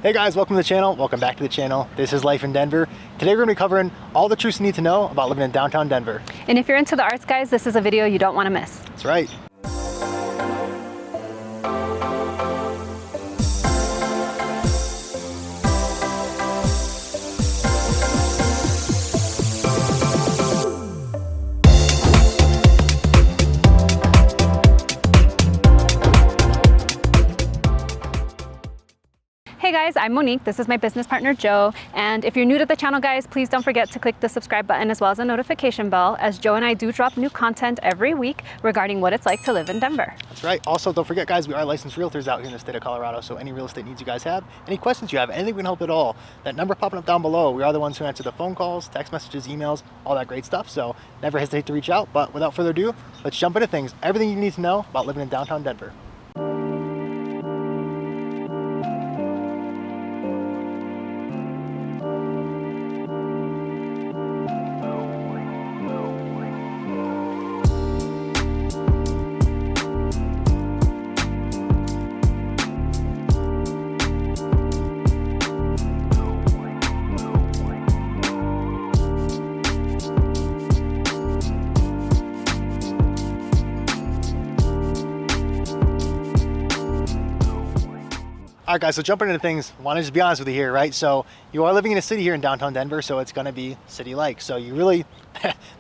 Hey guys, welcome to the channel. Welcome back to the channel. This is Life in Denver. Today we're going to be covering all the truths you need to know about living in downtown Denver. And if you're into the arts, guys, this is a video you don't want to miss. That's right. Hey guys, I'm Monique. This is my business partner, Joe. And if you're new to the channel, guys, please don't forget to click the subscribe button as well as the notification bell, as Joe and I do drop new content every week regarding what it's like to live in Denver. That's right. Also, don't forget, guys, we are licensed realtors out here in the state of Colorado. So any real estate needs you guys have, any questions you have, anything we can help at all, that number popping up down below, we are the ones who answer the phone calls, text messages, emails, all that great stuff. So never hesitate to reach out. But without further ado, let's jump into things. Everything you need to know about living in downtown Denver. All right, guys, so jumping into things, want to just be honest with you here, right? So you are living in a city here in downtown Denver, so it's going to be city-like. So you really,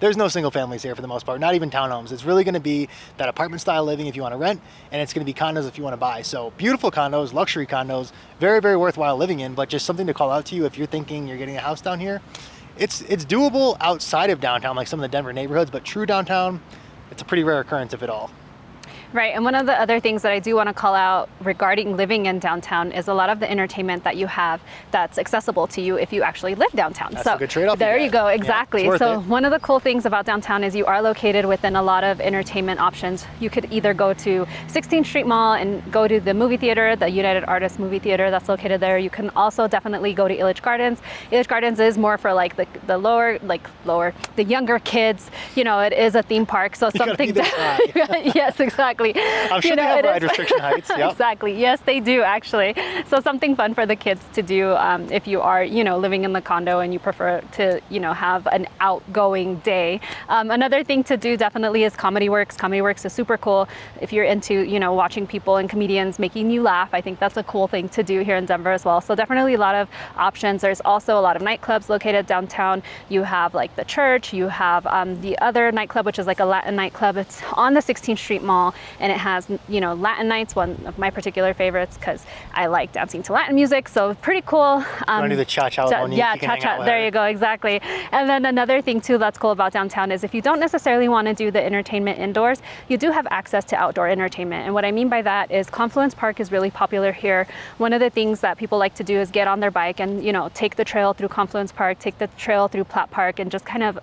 there's no single families here for the most part, not even townhomes. It's really going to be that apartment style living if you want to rent, and it's going to be condos if you want to buy. So beautiful condos, luxury condos, very, very worthwhile living in, but just something to call out to you if you're thinking you're getting a house down here. It's doable outside of downtown, like some of the Denver neighborhoods, but true downtown, it's a pretty rare occurrence, if at all. Right, and one of the other things that I do want to call out regarding living in downtown is a lot of the entertainment that you have that's accessible to you if you actually live downtown. That's so a good trade-off. There you go, exactly. Yeah, so one of the cool things about downtown is you are located within a lot of entertainment options. You could either go to 16th Street Mall and go to the movie theater, the United Artists movie theater that's located there. You can also definitely go to Illich Gardens. Illich Gardens is more for like the younger kids. You know, it is a theme park, so something yes, exactly. I'm sure they have ride restriction heights. Yep. Exactly. Yes, they do actually. So something fun for the kids to do if you are, living in the condo and you prefer to, have an outgoing day. Another thing to do definitely is Comedy Works. Comedy Works is super cool. If you're into, watching people and comedians making you laugh, I think that's a cool thing to do here in Denver as well. So definitely a lot of options. There's also a lot of nightclubs located downtown. You have like the church. You have the other nightclub, which is like a Latin nightclub. It's on the 16th Street Mall. And it has, Latin nights, one of my particular favorites because I like dancing to Latin music. So pretty cool. You want to do the cha-cha with Monique? Yeah, cha-cha. There you go. Exactly. And then another thing too that's cool about downtown is if you don't necessarily want to do the entertainment indoors, you do have access to outdoor entertainment. And what I mean by that is Confluence Park is really popular here. One of the things that people like to do is get on their bike and, take the trail through Confluence Park, take the trail through Platte Park, and just kind of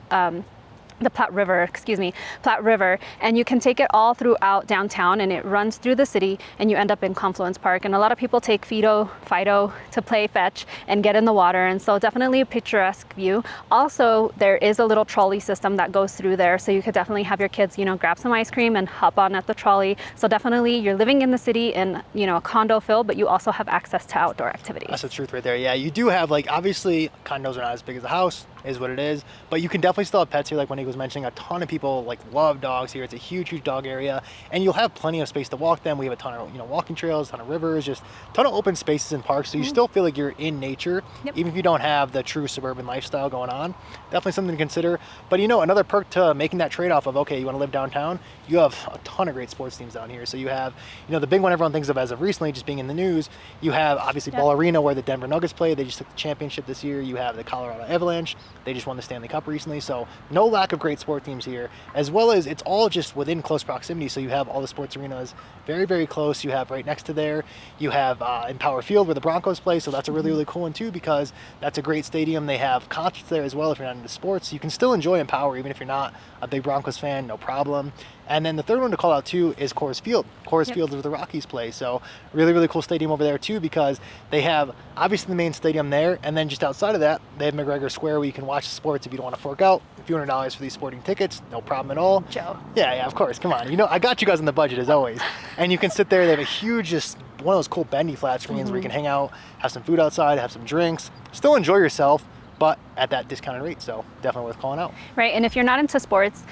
the Platte River, and you can take it all throughout downtown, and it runs through the city, and you end up in Confluence Park. And a lot of people take Fido to play fetch and get in the water, and so definitely a picturesque view. Also, there is a little trolley system that goes through there, so you could definitely have your kids, grab some ice cream and hop on at the trolley. So definitely you're living in the city in, a condo feel, but you also have access to outdoor activities. That's the truth right there. Yeah, you do have, obviously condos are not as big as a house, is what it is, but you can definitely still have pets here. Like Monique was mentioning, a ton of people love dogs here. It's a huge dog area, and you'll have plenty of space to walk them. We have a ton of walking trails, a ton of rivers, just a ton of open spaces and parks, so you still feel like you're in nature. Yep. Even if you don't have the true suburban lifestyle going on. Definitely something to consider. But another perk to making that trade-off of, okay, you want to live downtown, you have a ton of great sports teams down here. So you have the big one everyone thinks of as of recently just being in the news. You have obviously RINO, where the Denver Nuggets play. They just took the championship this year. You have the Colorado Avalanche. They just won the Stanley Cup recently. So no lack of great sport teams here, as well as it's all just within close proximity. So you have all the sports arenas very, very close. You have right next to there, you have in Power Field where the Broncos play. So that's a really, really cool one too, because that's a great stadium. They have concerts there as well. If you're not into sports, you can still enjoy Empower even if you're not a big Broncos fan, no problem. And then the third one to call out too is Coors Field. Coors Field is where the Rockies play. So really, really cool stadium over there too, because they have obviously the main stadium there, and then just outside of that, they have McGregor Square where you can watch the sports if you don't want to fork out a few $100 for these sporting tickets, no problem at all. Joe. Yeah, of course, come on. I got you guys on the budget as always. And you can sit there, they have a huge just one of those cool bendy flat screens where you can hang out, have some food outside, have some drinks, still enjoy yourself, but at that discounted rate. So definitely worth calling out. Right, and if you're not into sports,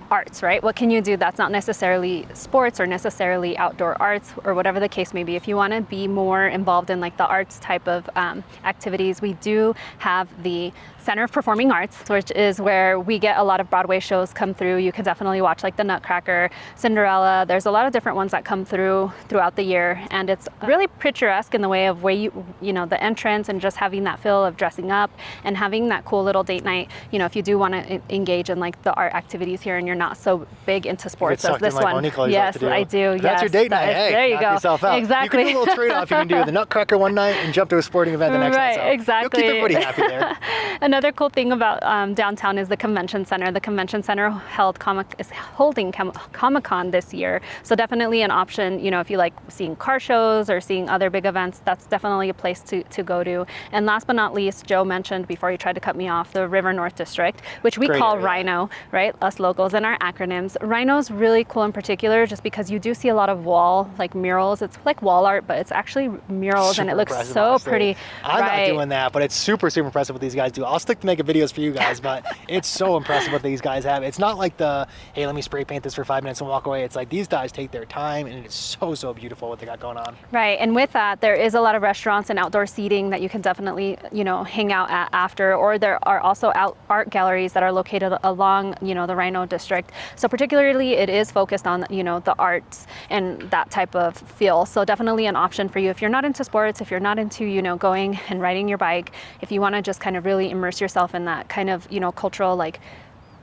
arts, right? What can you do that's not necessarily sports or necessarily outdoor arts or whatever the case may be? If you want to be more involved in like the arts type of activities, we do have the Center of Performing Arts, which is where we get a lot of Broadway shows come through. You can definitely watch like the Nutcracker, Cinderella. There's a lot of different ones that come through throughout the year, and it's really picturesque in the way of where you know, the entrance and just having that feel of dressing up and having that cool little date night. You know, if you do want to engage in like the art activities here and you're not so big into sports as this one. Yes, I do. If that's your date night. Hey, there you knock go. yourself out. Exactly. You can do a little trade-off. You can do the Nutcracker one night and jump to a sporting event the next night. So exactly. You'll keep everybody happy there. Another cool thing about downtown is the convention center. The convention center is holding Comic-Con this year, so definitely an option. You know, if you like seeing car shows or seeing other big events, that's definitely a place to go to. And last but not least, Joe mentioned before he tried to cut me off, the River North District, which we call RINO, right? Us locals and our acronyms. RINO's really cool in particular just because you do see a lot of wall like murals. It's like wall art, but it's actually murals, and it looks so pretty. I'm not doing that, but it's super impressive what these guys do. I'll stick to making videos for you guys, but it's so impressive what these guys have. It's not like the, hey, let me spray paint this for 5 minutes and walk away. It's like these guys take their time, and it is so beautiful what they got going on. Right, and with that, there is a lot of restaurants and outdoor seating that you can definitely, you know, hang out at after, or there are also art galleries that are located along, you know, the RINO district. So particularly it is focused on, you know, the arts and that type of feel. So definitely an option for you if you're not into sports, if you're not into, you know, going and riding your bike, if you want to just kind of really immerse yourself in that kind of, you know, cultural like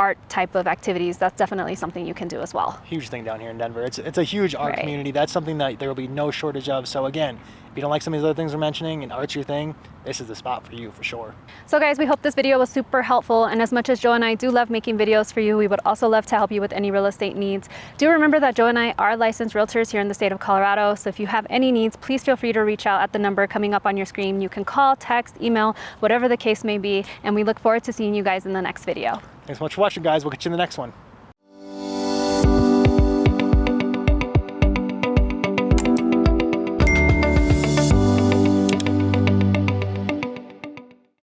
art type of activities, that's definitely something you can do as well. Huge thing down here in Denver. It's a huge art community. That's something that there will be no shortage of. So again, if you don't like some of these other things we're mentioning and art's your thing, this is the spot for you for sure. So guys, we hope this video was super helpful, and as much as Joe and I do love making videos for you, we would also love to help you with any real estate needs. Do remember that Joe and I are licensed realtors here in the state of Colorado, so if you have any needs, please feel free to reach out at the number coming up on your screen. You can call, text, email, whatever the case may be, and we look forward to seeing you guys in the next video. Thanks so much for watching, guys. We'll catch you in the next one.